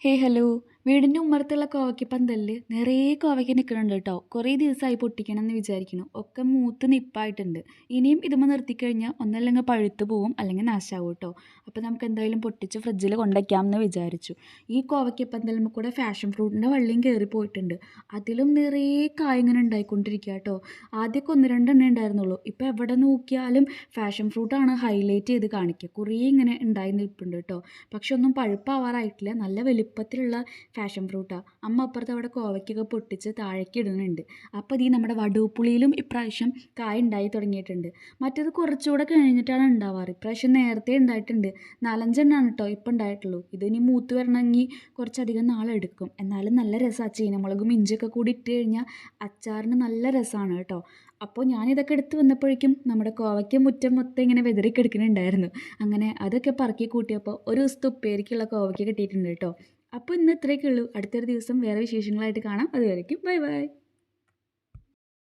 Hello. വീടിൻ്റെ ഉമ്മറത്തുള്ള കോവയ്ക്കപ്പന്തലിൽ നിറയെ കോവയ്ക്ക നിൽക്കുന്നുണ്ട് കേട്ടോ. കുറേ ദിവസമായി പൊട്ടിക്കണം എന്ന് വിചാരിക്കുന്നു. ഒക്കെ മൂത്ത് നിപ്പായിട്ടുണ്ട്. ഇനിയും ഇതുമ്മ നിർത്തിക്കഴിഞ്ഞാൽ ഒന്നല്ലെങ്കിൽ പഴുത്ത് പോവും, അല്ലെങ്കിൽ നാശമാവും കേട്ടോ. അപ്പോൾ നമുക്ക് എന്തായാലും പൊട്ടിച്ച് ഫ്രിഡ്ജിൽ കൊണ്ടുവയ്ക്കാമെന്ന് വിചാരിച്ചു. ഈ കോവയ്ക്കപ്പന്തലിന്മേൽ കൂടെ ഫാഷൻ ഫ്രൂട്ടിൻ്റെ വള്ളിയും കയറി പോയിട്ടുണ്ട്. അതിലും നിറയെ കായ ഇങ്ങനെ ഉണ്ടായിക്കൊണ്ടിരിക്കുക കേട്ടോ. ആദ്യമൊക്കെ ഒന്ന് രണ്ടെണ്ണേ ഉണ്ടായിരുന്നുള്ളൂ. ഇപ്പോൾ എവിടെ നോക്കിയാലും ഫാഷൻ ഫ്രൂട്ടാണ് ഹൈലൈറ്റ് ചെയ്ത് കാണിക്കുക. കുറേ ഇങ്ങനെ ഉണ്ടായി നിൽപ്പുണ്ട് കേട്ടോ. പക്ഷെ ഒന്നും പഴുപ്പാവാറായിട്ടില്ല. നല്ല വലിപ്പത്തിലുള്ള ഫാഷൻ ഫ്രൂട്ടാണ്. അമ്മ അപ്പുറത്ത് അവിടെ കോവയ്ക്കൊക്കെ പൊട്ടിച്ച് താഴേക്ക് ഇടുന്നുണ്ട്. അപ്പോൾ നമ്മുടെ വടുവപ്പുളിയിലും ഇപ്രാവശ്യം കായ ഉണ്ടായി തുടങ്ങിയിട്ടുണ്ട്. മറ്റേത് കുറച്ചുകൂടെ കഴിഞ്ഞിട്ടാണ് ഉണ്ടാവാറ്. ഇപ്രാവശ്യം നേരത്തെ ഉണ്ടായിട്ടുണ്ട്. 4-5 കേട്ടോ ഇപ്പം ഉണ്ടായിട്ടുള്ളൂ. ഇതിനി മൂത്ത് വരണമെങ്കിൽ കുറച്ചധികം നാളെടുക്കും. എന്നാലും നല്ല രസമാണ്. ചീനമുളകും ഇഞ്ചിയൊക്കെ കൂടി ഇട്ട് കഴിഞ്ഞാൽ അച്ചാറിന് നല്ല രസമാണ് കേട്ടോ. അപ്പോൾ ഞാനിതൊക്കെ എടുത്ത് വന്നപ്പോഴേക്കും നമ്മുടെ കോവയ്ക്ക മുറ്റം മൊത്തം ഇങ്ങനെ വെതറിക്കിടക്കുന്നുണ്ടായിരുന്നു. അങ്ങനെ അതൊക്കെ പറക്കി കൂട്ടിയപ്പോൾ ഒരു ദിവസത്തെ ഉപ്പേരിക്കുള്ള കോവയ്ക്ക കിട്ടിയിട്ടുണ്ട് കേട്ടോ. അപ്പോൾ ഇന്ന് ഇത്രയൊക്കെ ഉള്ളൂ. അടുത്തൊരു ദിവസം വേറെ വിശേഷങ്ങളായിട്ട് കാണാം. അതുവരേക്കും ബൈ ബൈ.